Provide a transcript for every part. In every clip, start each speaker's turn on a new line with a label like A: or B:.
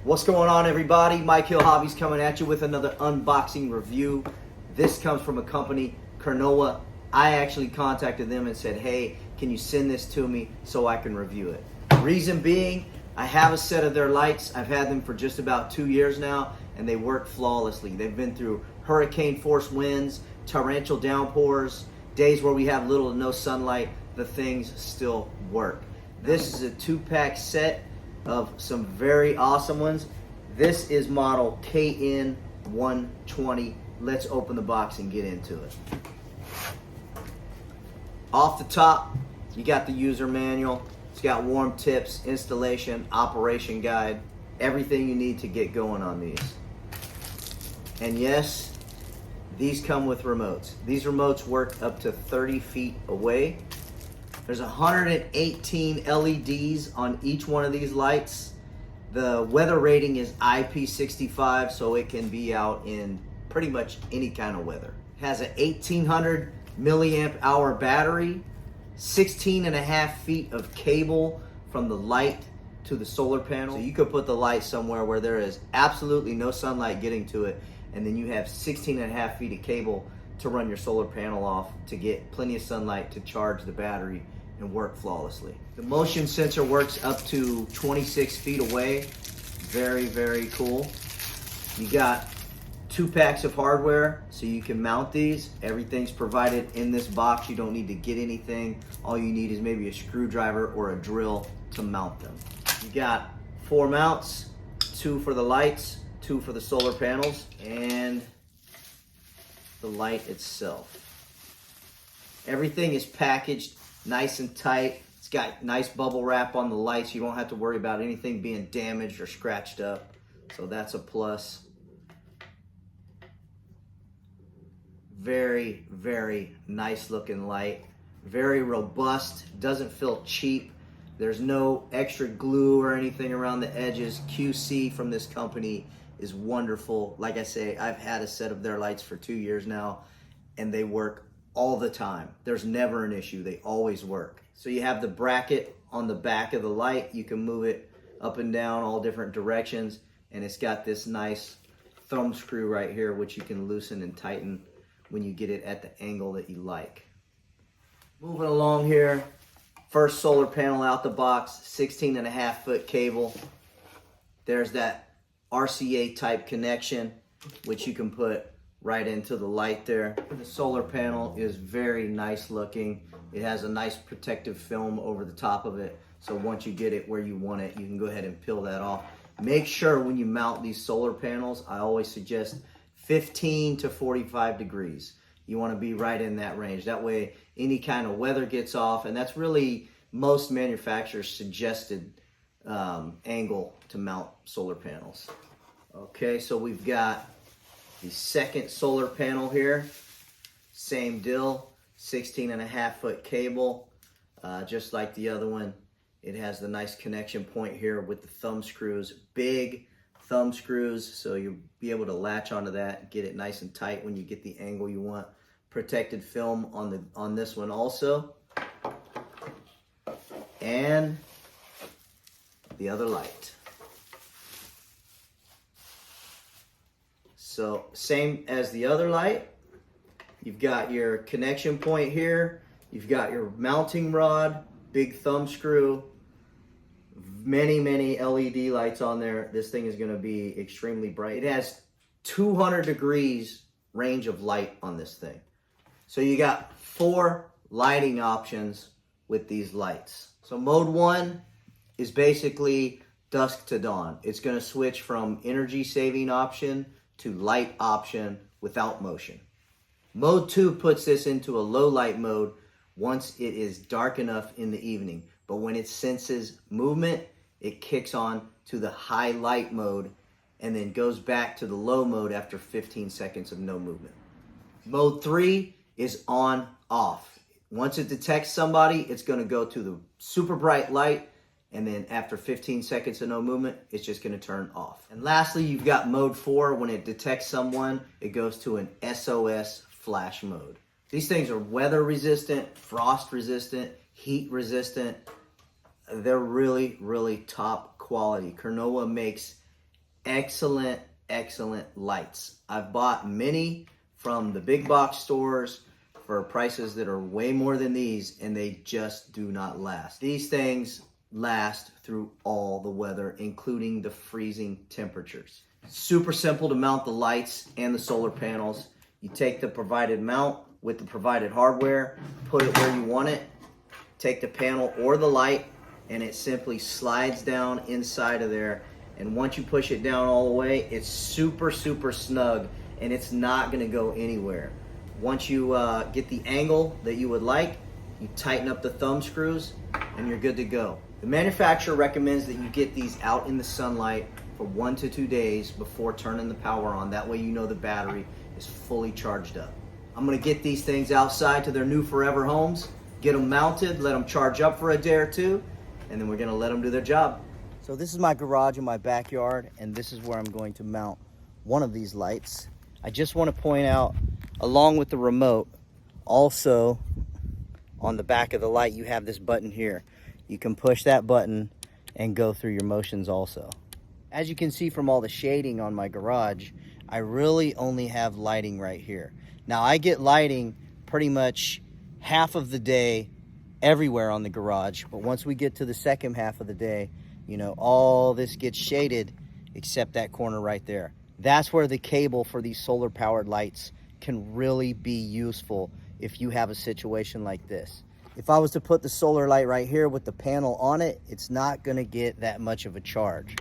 A: What's going on, everybody? Mike Hill Hobbies coming at you with another unboxing review. This comes from a company, Kernowo. I actually contacted them and said, hey, can you send this to me so I can review it? Reason being, I have a set of their lights. I've had them for just about 2 years now, and they work flawlessly. They've been through hurricane force winds, torrential downpours, days where we have little to no sunlight. The things still work. This is a 2-pack set of some very awesome ones. This is model KN120. Let's open the box and get into it. Off the top, you got the user manual. It's got warm tips, installation, operation guide, everything you need to get going on these. And yes, these come with remotes. These remotes work up to 30 feet away. There's 118 LEDs on each one of these lights. The weather rating is IP65, so it can be out in pretty much any kind of weather. It has an 1800 milliamp hour battery, 16.5 feet of cable from the light to the solar panel. So you could put the light somewhere where there is absolutely no sunlight getting to it, and then you have 16.5 feet of cable to run your solar panel off to get plenty of sunlight to charge the battery and work flawlessly. The motion sensor works up to 26 feet away. Very, very cool. You got 2 packs of hardware so you can mount these. Everything's provided in this box. You don't need to get anything. All you need is maybe a screwdriver or a drill to mount them. You got 4 mounts, 2 for the lights, 2 for the solar panels, and the light itself. Everything is packaged nice and tight. It's got nice bubble wrap on the lights. You don't have to worry about anything being damaged or scratched up. So that's a plus. Very, very nice looking light. Very robust. Doesn't feel cheap. There's no extra glue or anything around the edges. QC from this company is wonderful. Like I say, I've had a set of their lights for 2 years now, and they work all the time. There's never an issue. They always work. So you have the bracket on the back of the light. You can move it up and down all different directions, and it's got this nice thumb screw right here, which you can loosen and tighten when you get it at the angle that you like. Moving along here, first solar panel out the box, 16.5 foot cable. There's that RCA type connection, which you can put right into the light there. The solar panel is very nice looking. It has a nice protective film over the top of it, so once you get it where you want it, you can go ahead and peel that off. Make sure when you mount these solar panels, I always suggest 15 to 45 degrees. You want to be right in that range. That way any kind of weather gets off, and that's really most manufacturers' suggested angle to mount solar panels. Okay, so we've got the second solar panel here. Same deal, 16.5 foot cable, just like the other one. It has the nice connection point here with the thumb screws, big thumb screws, so you'll be able to latch onto that, get it nice and tight when you get the angle you want. Protected film on this one also. And the other light. So same as the other light. You've got your connection point here. You've got your mounting rod, big thumb screw, many LED lights on there. This thing is going to be extremely bright. It has 200 degrees range of light on this thing. So you got 4 lighting options with these lights. So mode 1 is basically dusk to dawn. It's going to switch from energy saving option to light option without motion. Mode 2 puts this into a low light mode once it is dark enough in the evening. But when it senses movement, it kicks on to the high light mode and then goes back to the low mode after 15 seconds of no movement. Mode 3 is on off. Once it detects somebody, it's going to go to the super bright light, and then after 15 seconds of no movement, it's just going to turn off. And lastly, you've got mode 4. When it detects someone, it goes to an SOS flash mode. These things are weather resistant, frost resistant, heat resistant. They're really, really top quality. Kernowo makes excellent, excellent lights. I've bought many from the big box stores for prices that are way more than these, and they just do not last. These things last through all the weather, including the freezing temperatures. Super simple to mount the lights and the solar panels. You take the provided mount with the provided hardware, put it where you want it, take the panel or the light, and it simply slides down inside of there. And once you push it down all the way, it's super, super snug, and it's not gonna go anywhere. Once you get the angle that you would like, you tighten up the thumb screws, and you're good to go. The manufacturer recommends that you get these out in the sunlight for 1 to 2 days before turning the power on. That way you know the battery is fully charged up. I'm gonna get these things outside to their new forever homes, get them mounted, let them charge up for a day or two, and then we're gonna let them do their job. So this is my garage in my backyard, and this is where I'm going to mount one of these lights. I just want to point out, along with the remote, also on the back of the light, you have this button here. You can push that button and go through your motions also. As you can see from all the shading on my garage, I really only have lighting right here. Now I get lighting pretty much half of the day everywhere on the garage, but once we get to the second half of the day, you know, all this gets shaded except that corner right there. That's where the cable for these solar powered lights can really be useful if you have a situation like this. If I was to put the solar light right here with the panel on it, it's not gonna get that much of a charge.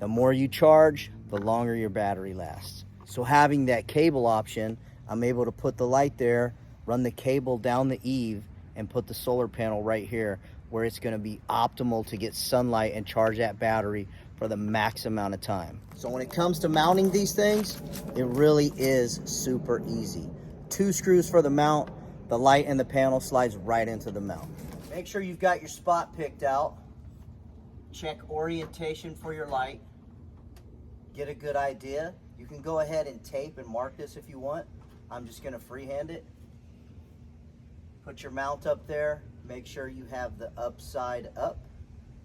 A: The more you charge, the longer your battery lasts. So having that cable option, I'm able to put the light there, run the cable down the eave, and put the solar panel right here where it's gonna be optimal to get sunlight and charge that battery for the max amount of time. So when it comes to mounting these things, it really is super easy. 2 screws for the mount, the light and the panel slides right into the mount. Make sure you've got your spot picked out. Check orientation for your light. Get a good idea. You can go ahead and tape and mark this if you want. I'm just gonna freehand it. Put your mount up there. Make sure you have the upside up.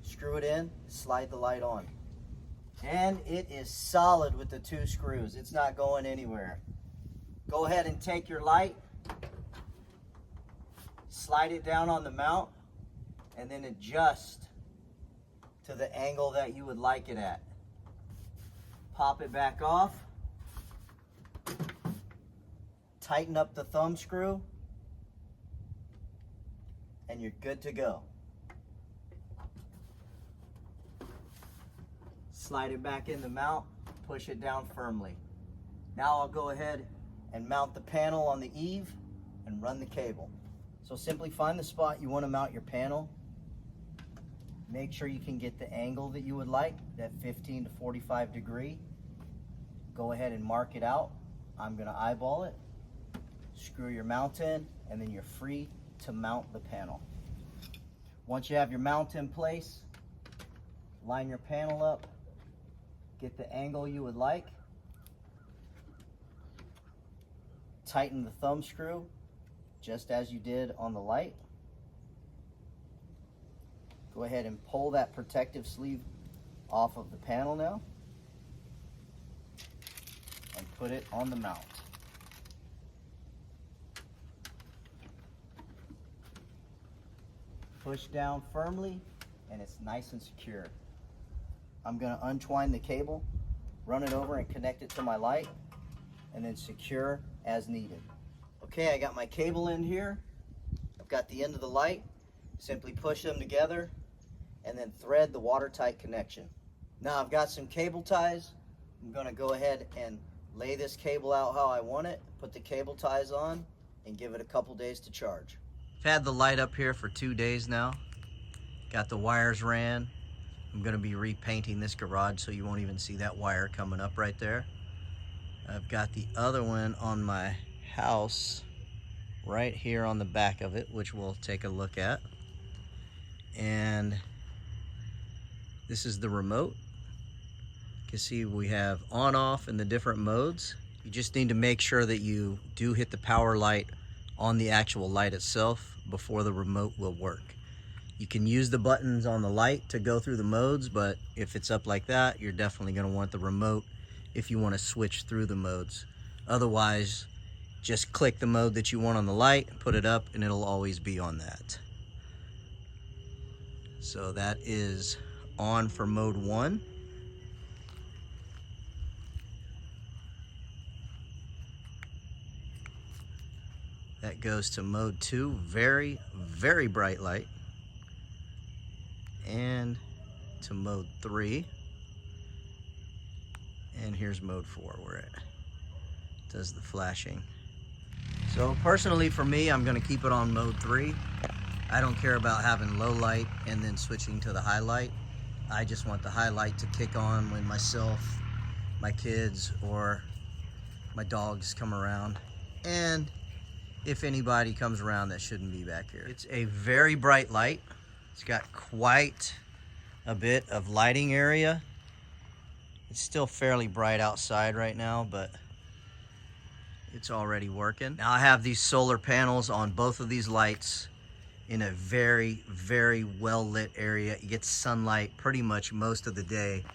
A: Screw it in, slide the light on. And it is solid with the 2 screws. It's not going anywhere. Go ahead and take your light, slide it down on the mount, and then adjust to the angle that you would like it at. Pop it back off. Tighten up the thumb screw, and you're good to go. Slide it back in the mount, push it down firmly. Now I'll go ahead and mount the panel on the eave and run the cable. So simply find the spot you want to mount your panel. Make sure you can get the angle that you would like, that 15 to 45 degree. Go ahead and mark it out. I'm going to eyeball it. Screw your mount in, and then you're free to mount the panel. Once you have your mount in place, line your panel up, get the angle you would like, tighten the thumb screw just as you did on the light. Go ahead and pull that protective sleeve off of the panel now and put it on the mount. Push down firmly and it's nice and secure. I'm going to untwine the cable, run it over and connect it to my light, and then secure as needed. Okay, I got my cable in here. I've got the end of the light. Simply push them together and then thread the watertight connection. Now I've got some cable ties. I'm going to go ahead and lay this cable out how I want it, put the cable ties on, and give it a couple days to charge. I've had the light up here for 2 days now. Got the wires ran. I'm going to be repainting this garage so you won't even see that wire coming up right there. I've got the other one on my house right here on the back of it, which we'll take a look at. And this is the remote. You can see we have on, off, in the different modes. You just need to make sure that you do hit the power light on the actual light itself before the remote will work. You can use the buttons on the light to go through the modes, but if it's up like that, you're definitely going to want the remote if you want to switch through the modes. Otherwise, just click the mode that you want on the light, put it up, and it'll always be on that. So that is on for mode 1. That goes to mode 2, very, very bright light. And to mode 3. And here's mode 4 where it does the flashing. So personally for me, I'm gonna keep it on mode 3. I don't care about having low light and then switching to the high light. I just want the high light to kick on when myself, my kids, or my dogs come around. And if anybody comes around that shouldn't be back here. It's a very bright light. It's got quite a bit of lighting area. It's still fairly bright outside right now, but it's already working. Now I have these solar panels on both of these lights in a very, very well lit area. You get sunlight pretty much most of the day,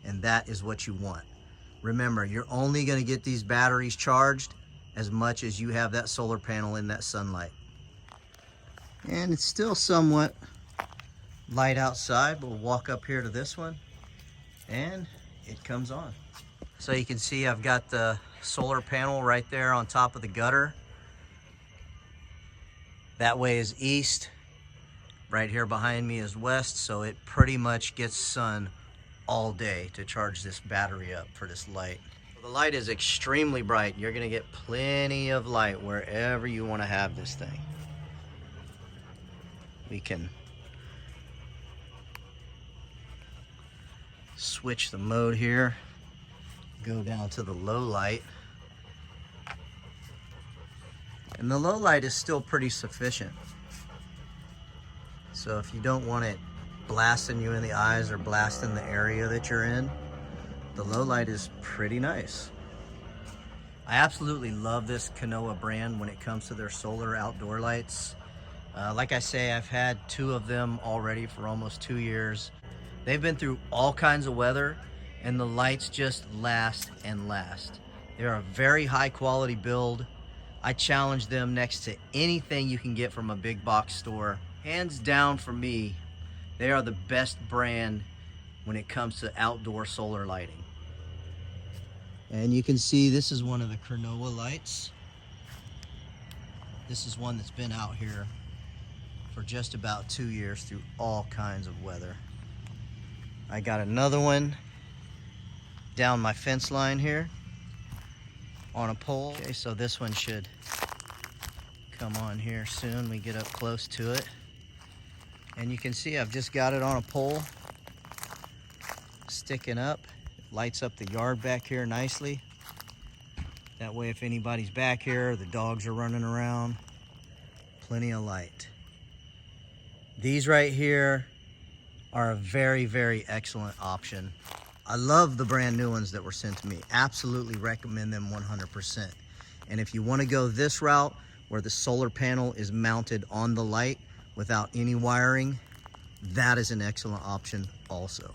A: and that is what you want. Remember, you're only gonna get these batteries charged as much as you have that solar panel in that sunlight. And it's still somewhat light outside. We'll walk up here to this one and it comes on. So you can see I've got the solar panel right there on top of the gutter. That way is east. Right here behind me is west, so it pretty much gets sun all day to charge this battery up for this light. The light is extremely bright. You're gonna get plenty of light wherever you want to have this thing. We can switch the mode here, go down to the low light. And the low light is still pretty sufficient. So if you don't want it blasting you in the eyes or blasting the area that you're in, the low light is pretty nice. I absolutely love this Kernowo brand when it comes to their solar outdoor lights. Like I say, I've had 2 of them already for almost 2 years. They've been through all kinds of weather, and the lights just last and last. They're a very high quality build. I challenge them next to anything you can get from a big box store. Hands down for me, they are the best brand when it comes to outdoor solar lighting. And you can see this is one of the Kernowo lights. This is one that's been out here for just about 2 years through all kinds of weather. I got another one down my fence line here on a pole. Okay, so this one should come on here soon. We get up close to it. And you can see I've just got it on a pole, sticking up. It lights up the yard back here nicely. That way if anybody's back here, the dogs are running around, plenty of light. These right here are a very, very excellent option. I love the brand new ones that were sent to me. Absolutely recommend them 100%. And if you want to go this route where the solar panel is mounted on the light without any wiring, that is an excellent option also.